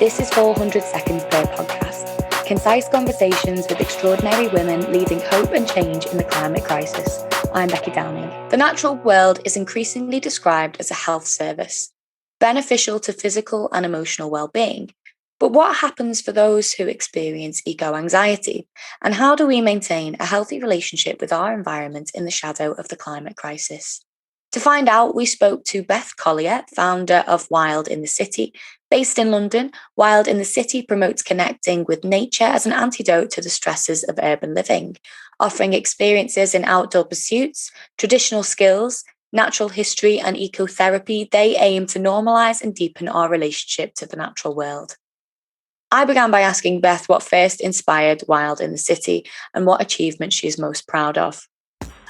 This is 400 seconds per podcast. Concise conversations with extraordinary women leading hope and change in the climate crisis. I'm Becky Downing. The natural world is increasingly described as a health service, beneficial to physical and emotional well-being. But what happens for those who experience eco-anxiety? And how do we maintain a healthy relationship with our environment in the shadow of the climate crisis? To find out, we spoke to Beth Collier, founder of Wild in the City. Based in London, Wild in the City promotes connecting with nature as an antidote to the stresses of urban living, offering experiences in outdoor pursuits, traditional skills, natural history and ecotherapy. They aim to normalise and deepen our relationship to the natural world. I began by asking Beth what first inspired Wild in the City and what achievement she is most proud of.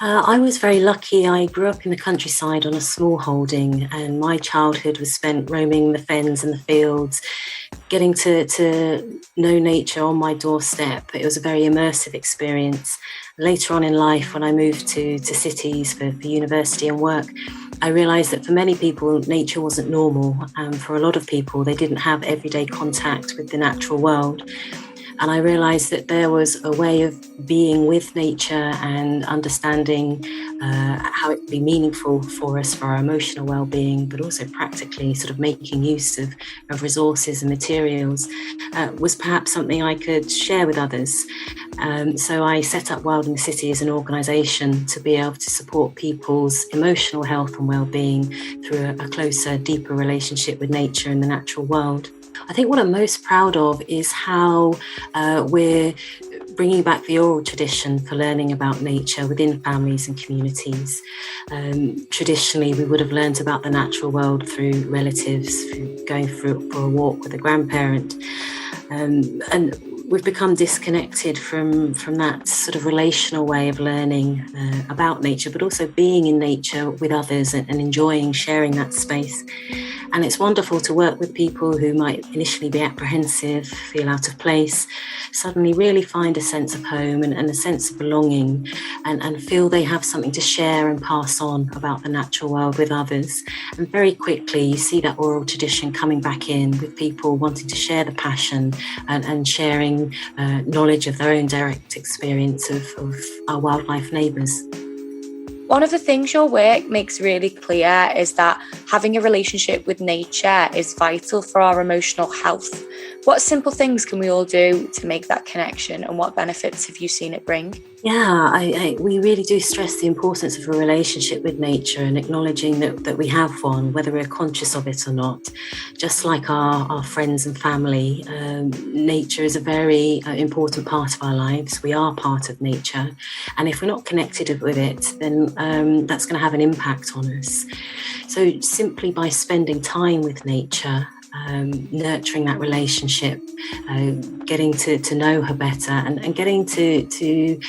I was very lucky. I grew up in the countryside on a small holding, and my childhood was spent roaming the fens and the fields, getting to know nature on my doorstep. It was a very immersive experience. Later on in life, when I moved to cities for university and work, I realised that for many people, nature wasn't normal. And for a lot of people, they didn't have everyday contact with the natural world. And I realised that there was a way of being with nature and understanding how it could be meaningful for us, for our emotional well-being, but also practically sort of making use of resources and materials was perhaps something I could share with others. So I set up Wild in the City as an organisation to be able to support people's emotional health and well-being through a closer, deeper relationship with nature and the natural world. I think what I'm most proud of is how we're bringing back the oral tradition for learning about nature within families and communities. Traditionally, we would have learned about the natural world through relatives, through going for a walk with a grandparent. And we've become disconnected from that sort of relational way of learning about nature, but also being in nature with others and enjoying sharing that space. And it's wonderful to work with people who might initially be apprehensive, feel out of place, suddenly really find a sense of home and a sense of belonging and feel they have something to share and pass on about the natural world with others. And very quickly, you see that oral tradition coming back in with people wanting to share the passion and sharing knowledge of their own direct experience of our wildlife neighbours. One of the things your work makes really clear is that having a relationship with nature is vital for our emotional health. What simple things can we all do to make that connection, and what benefits have you seen it bring? Yeah, we really do stress the importance of a relationship with nature and acknowledging that we have one, whether we're conscious of it or not. Just like our friends and family, nature is a very important part of our lives. We are part of nature. And if we're not connected with it, then that's going to have an impact on us. So simply by spending time with nature, nurturing that relationship, getting to know her better and getting to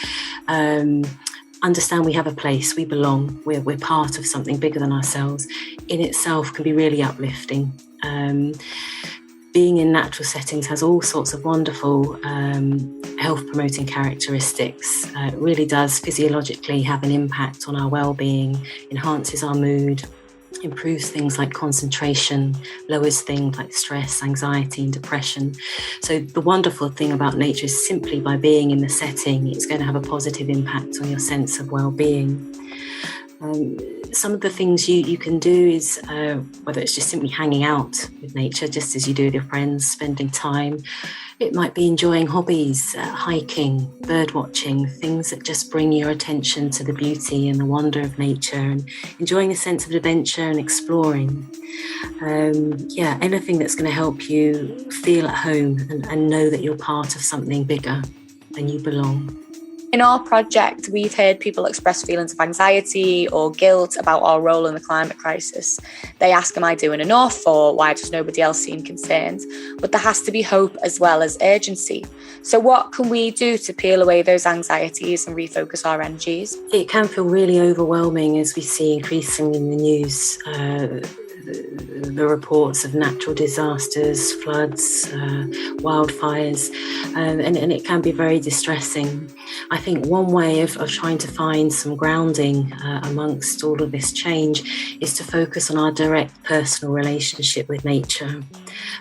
understand we have a place, we belong, we're part of something bigger than ourselves, in itself can be really uplifting. Being in natural settings has all sorts of wonderful health promoting characteristics. It really does physiologically have an impact on our well-being, enhances our mood, improves things like concentration, lowers things like stress, anxiety and depression. So the wonderful thing about nature is simply by being in the setting, it's going to have a positive impact on your sense of well-being. Some of the things you can do is, whether it's just simply hanging out with nature, just as you do with your friends, spending time. It might be enjoying hobbies, hiking, bird watching, things that just bring your attention to the beauty and the wonder of nature and enjoying a sense of adventure and exploring. Anything that's going to help you feel at home and know that you're part of something bigger and you belong. In our project, we've heard people express feelings of anxiety or guilt about our role in the climate crisis. They ask, am I doing enough? Or why does nobody else seem concerned? But there has to be hope as well as urgency. So what can we do to peel away those anxieties and refocus our energies? It can feel really overwhelming, as we see increasingly in the news. the reports of natural disasters, floods, wildfires, and it can be very distressing. I think one way of trying to find some grounding amongst all of this change is to focus on our direct personal relationship with nature.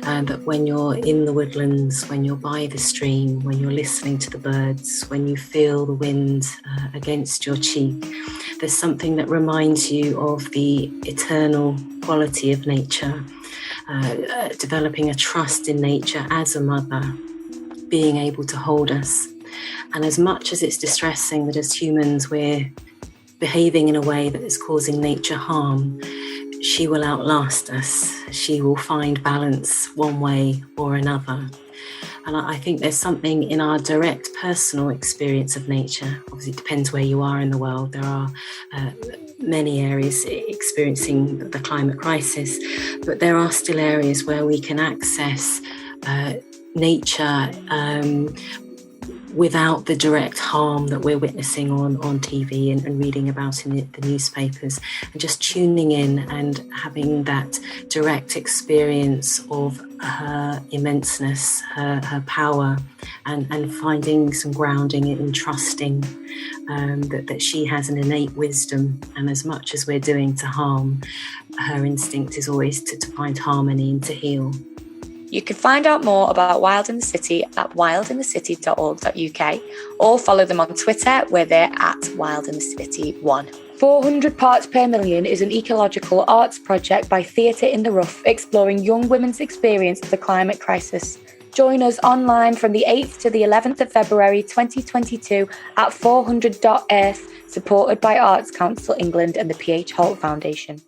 That when you're in the woodlands, when you're by the stream, when you're listening to the birds, when you feel the wind against your cheek, there's something that reminds you of the eternal quality of nature, developing a trust in nature as a mother, being able to hold us. And as much as it's distressing that as humans we're behaving in a way that is causing nature harm, she will outlast us. She will find balance one way or another. And I think there's something in our direct personal experience of nature. Obviously, it depends where you are in the world. There are many areas experiencing the climate crisis, but there are still areas where we can access nature without the direct harm that we're witnessing on TV and reading about in the newspapers, and just tuning in and having that direct experience of her immenseness, her power, and finding some grounding in trusting that she has an innate wisdom. And as much as we're doing to harm, her instinct is always to find harmony and to heal. You can find out more about Wild in the City at wildinthecity.org.uk or follow them on Twitter where they're at wildinthecity1. 400 Parts Per Million is an ecological arts project by Theatre in the Rough exploring young women's experience of the climate crisis. Join us online from the 8th to the 11th of February 2022 at 400.earth, supported by Arts Council England and the PH Holt Foundation.